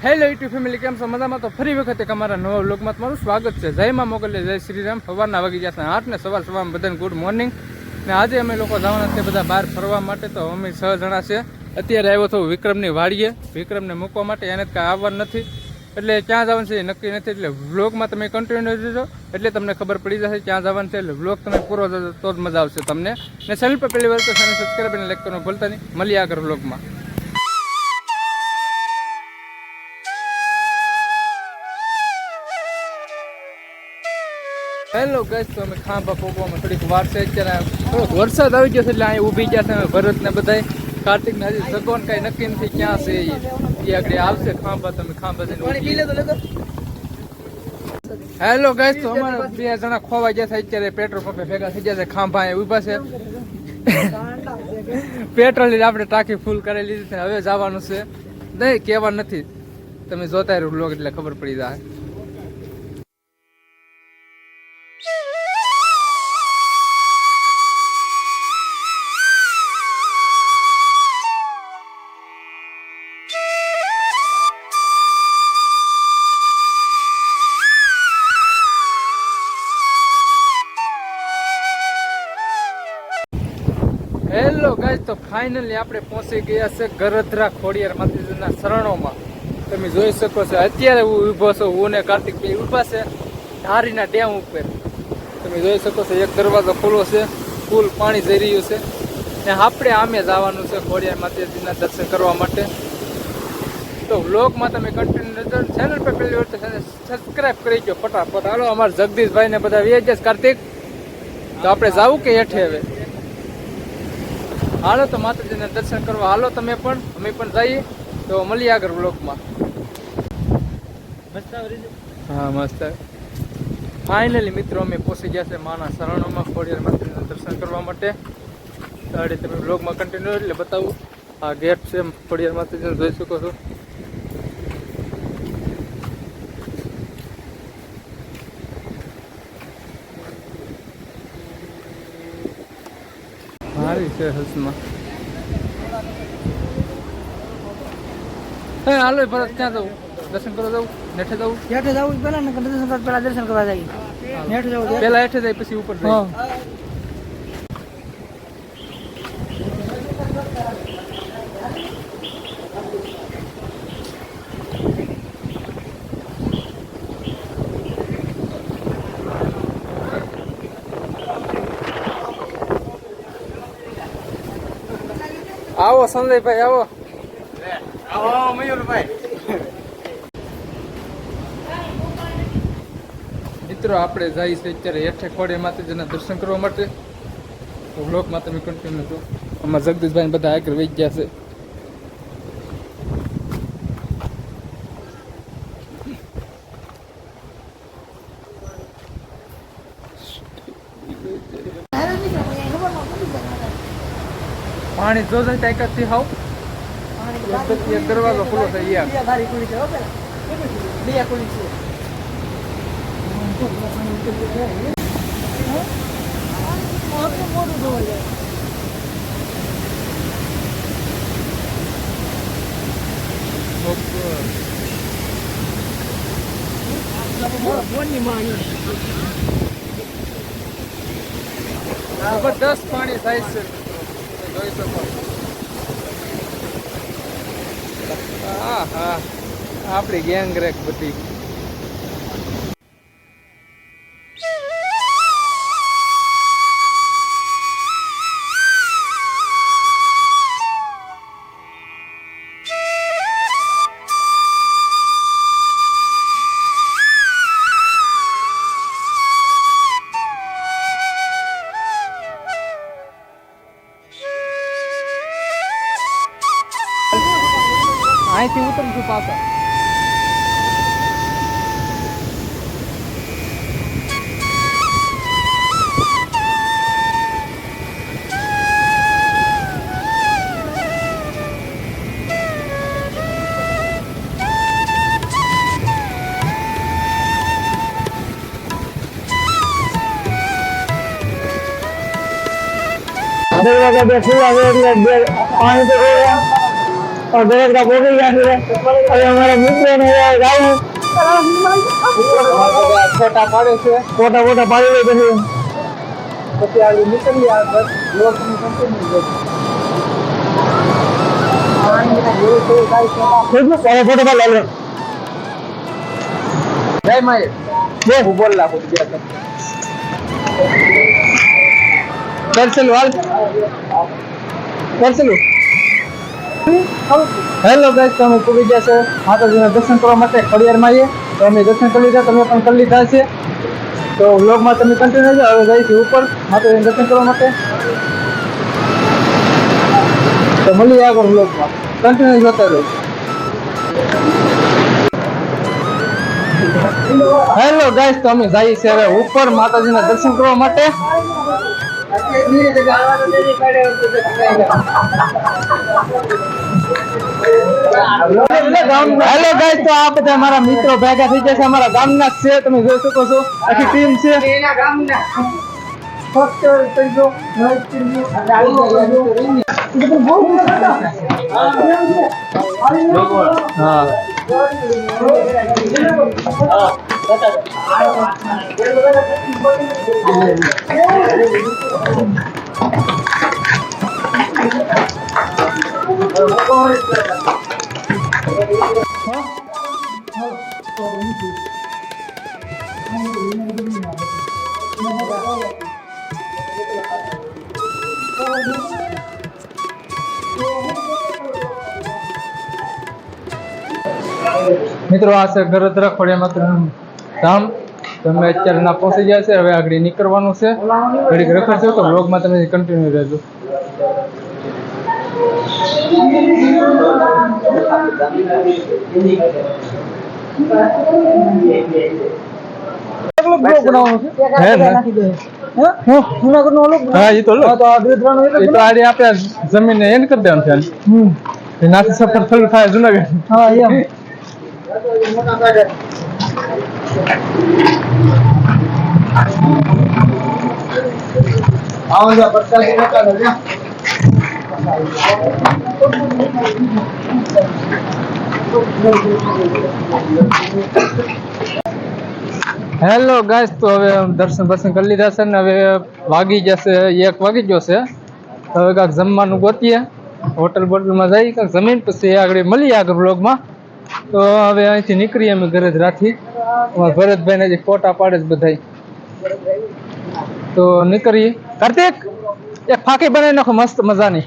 Hello YouTube family, કેમ છો? મજામાં? તો ફરી વખત અમારા નવા વ્લોગમાં તમારું સ્વાગત છે. જય માં મોગલે, જય શ્રીરામ. સવારના વાગી ગયા છે 8 ને સવારમાં બધાને ગુડ મોર્નિંગ. ને આજે અમે લોકો જવાના છે બધા બહાર ફરવા માટે. તો અમે 6 જણા છે. અત્યારે આવ્યો હતો વિક્રમની વાડીએ, વિક્રમને મૂકવા માટે. એને કાંઈ આવવાનું નથી, એટલે ક્યાં જવાનું છે એ નક્કી નથી. એટલે વ્લોગમાં તમે કન્ટિન્યુ રહેજો, એટલે તમને ખબર પડી જશે ક્યાં જવાનું છે. એટલે વ્લોગ તમે પૂરો જજો તો જ મજા આવશે તમને. ને ચેનલ પર પહેલી વાર તો ચેનલ સબસ્ક્રાઈબ અને લાઈક કરવાનું ભૂલતા નહીં. મળીએ આગળ વ્લોગમાં. હેલો ગાઈસ, તો અમે ખાંભા પોગવામાં થોડીક વાર છે. અત્યારે થોડોક વરસાદ આવી ગયો છે, એટલે અહીં ઊભી ગયા છે અમે ભરત ને બધાય. કાર્તિક ને હજી સગવન કાંઈ નક્કી નથી ક્યાં છે એ આગળ આવશે ખાંભા. તમે ખાંભા જઈને હેલો ગાઈસ, તો અમારા 2 જણા ખોવાઈ ગયા છે. અત્યારે પેટ્રોલ પંપે ભેગા થઈ ગયા છે. ખાંભા અહીં ઊભા છે. પેટ્રોલ ની આપણે ટાંકી ફૂલ કરી લીધી છે. હવે જવાનું છે. નહીં કહેવા નથી, તમે જોતા રહ્યો બ્લોગ એટલે ખબર પડી જાય. હેલો ગાઈસ, તો ફાઇનલી આપણે પહોંચી ગયા છે ગરધરા ખોડિયાર માતાજીના શરણોમાં. તમે જોઈ શકો છો અત્યારે હું ઊભો છું, હું ને કાર્તિક ભાઈ ઊભા છે ધારીના ડેમ ઉપર. તમે જોઈ શકો છો એક દરવાજો ખુલ્લો છે, ફૂલ પાણી જઈ રહ્યું છે. ને આપણે આમે જવાનું છે ખોડિયાર માતાજીના દર્શન કરવા માટે. તો વ્લોગમાં તમે કન્ટિન્યુ ચેનલ પર પહેલી વાર તો સબસ્ક્રાઈબ કરી દો ફટાફટ. હાલો, અમારા જગદીશભાઈ ને બધા વ્યાજ છે. કાર્તિક, તો આપણે જવું કે હેઠે હવે? હાલો તો માતાજીને દર્શન કરવા હાલો તમે પણ, અમે પણ જઈએ. તો મળીએ આગળ બ્લોકમાં. હા મસ્ત. ફાઇનલી મિત્રો અમે પહોંચી ગયા છે માના શરણોમાં ખોડિયાર માતાજીના દર્શન કરવા માટે. ત્યારે તમે બ્લોગમાં કન્ટિન્યુ એટલે બતાવું. આ ગેટ છે ખોડિયાર માતાજીને, જોઈ શકો છો. સારી છે હસમાં. હે હાલો ભરત, ક્યાં જવું? દર્શન કરવા જવું? નેઠે જવું? હેઠે જવું પેલા ને દર્શન કરવા જાય. હેઠે જવું પેલા હેઠે જાય પછી ઉપર જાય. આવો સંજયભાઈ, આવો. આવો મયુરભાઈ. મિત્રો આપણે જઈએ છીએ અત્યારે હેઠે ખોડિયાર માતાજીના દર્શન કરવા માટે. તો બ્લોકમાં તમે કન્ટિન્યુ છો. અમારા જગદીશભાઈ બધા આગળ વહી ગયા છે. પાણી જો જાય તાકાતથી હાવ. એક દરવાજો ખુલ્લો થાય યાર. જબરદસ્ત પાણી થાય છે, જોઈ શકો. હા હા, આપણી ગેંગ રેક બધી. અહીંથી ઉતરશું પાછા. દરવાજા બે ખુલ્લા છે એટલે પાણી તો और दरगरा बोली ગયા છે હવે અમારા મિત્રોને ગાવું ફોટા પાડે છે ફોટા ફોટા પાડી લે પછી પછી આગળ નીકળી આ બસ બ્લોગની કન્ટિન્યુ ફોટો પાડી લે જય માય હું બોલ લાગુ દર્શન વાલ દર્શન હેલો ગાઈસ તમે પૂરી ગયા છે માતાજીના દર્શન કરવા માટે ખડિયારમાં આવીએ તો અમે દર્શન કરી લીધા તમે પણ કરી લીધા છે તો વ્લોગમાં તમે કન્ટિન્યુ રહેજો હવે જઈશું ઉપર માતાજીના દર્શન કરવા માટે તો મળીએ આગળ વ્લોગમાં કન્ટિન્યુ જોતા રહો હેલો ગાઈસ તો અમે જઈએ છીએ હવે ઉપર માતાજીના દર્શન કરવા માટે હેલો ગાઈસ તો આ બધા અમારા મિત્રો ભેગા થઈ જશે અમારા ગામના જ છે તમે જોઈ શકો છો આખી ટીમ છે હા મિત્રો આ છે ગરદરા ખોડિયામાં ધામ તમે અત્યારે ના પહોંચી ગયા છે હવે આગળ નીકળવાનું છે ઘડીક રખડશો તો વ્લોગમાં તમે કન્ટિન્યુ રહેજો જમીન એન્ડ કરી દેવાનું છે નાથી સફર થયું થાય જુનાગઢ હા એમ હેલો ગાઈસ તો હવે દર્શન કરી લીધા છે ને હવે વાગી જશે 1 વાગી ગયો છે હવે કાંઈક જમવાનું ગોતીએ હોટલ બોટલમાં જઈ કાંઈક જમીન પછી આગળ મળીએ આગળ બ્લોગમાં તો હવે અહીંથી નીકળીએ અમે ઘરે જ રાખી ભરતભાઈને જે ફોટા પાડે જ બધાય તો નીકળીએ કાર્તિક એક ફાંકી બનાવી નાખો મસ્ત મજાની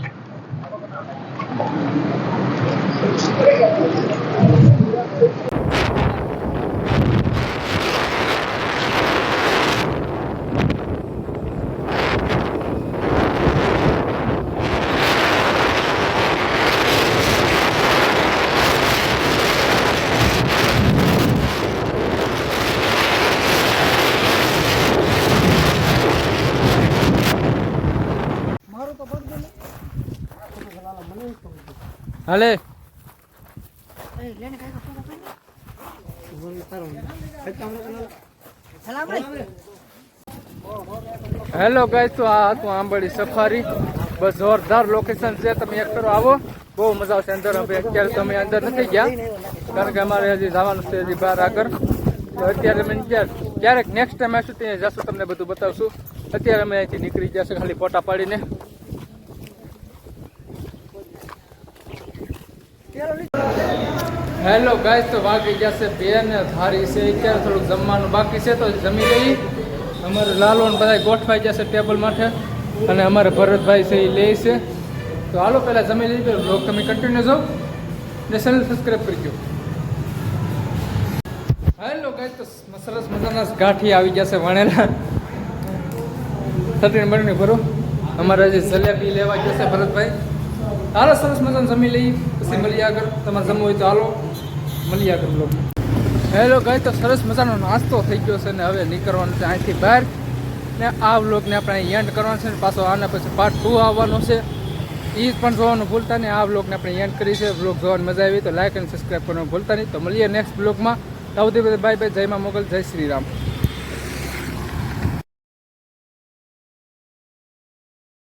હાલે હેલો ગાઈસ તો આ હતું આંબળી સફારી બસ જોરદાર લોકેશન છે તમે એક કરો આવો બહુ મજા આવશે અંદર અત્યારે તો અમે અંદર નથી ગયા કારણ કે અમારે હજી જવાનું છે હજી બહાર આગળ તો અત્યારે અમે ક્યારેક નેક્સ્ટ ટાઈમ આવીશું ત્યાં જશું તમને બધું બતાવશું અત્યારે અમે અહીંથી નીકળી જશે ખાલી ફોટા પાડીને હેલો ગાઈસ તો વાગી જશે 2 ને ધારી છે અત્યારે થોડુંક જમવાનું બાકી છે તો જમી લઈ અમારે લાલો ને બધા ગોઠવાઈ જશે ટેબલ માટે અને અમારે ભરતભાઈ છે એ લે છે તો હાલો પહેલાં જમી લઈ બ્લોગ તમે કન્ટિન્યુ જાઓ ને ચેનલ સબસ્ક્રાઈબ કરી દો હેલો ગાઈસ તો સરસ મજાના ગાંઠી આવી જશે વણેલા થતી બની ભરો અમારે જે જલેબી લેવા જશે ભરતભાઈ હાલો સરસ મજાનું જમી લઈ પછી મળીએ આગળ તમારે જમવું હોય તો હાલો મળીએ આગળ બ્લોગ હેલો ગાય તો સરસ મજાનો નાસ્તો થઈ ગયો છે ને હવે નીકળવાનું છે અહીંથી બહાર ને આ વ્લોગને આપણે એન્ડ કરવાનો છે ને પાછો આના પછી પાર્ટ 2 આવવાનો છે એ પણ જોવાનું ભૂલતા નહીં આ વ્લોગને આપણે એન્ડ કરી છે વ્લોગ જોવાની મજા આવી તો લાઈક અને સબસ્ક્રાઈબ કરવાનું ભૂલતા નહીં તો મળીએ નેક્સ્ટ વ્લોગમાં ત્યાં સુધી બાય બાય જય મા મોગલ જય શ્રી રામ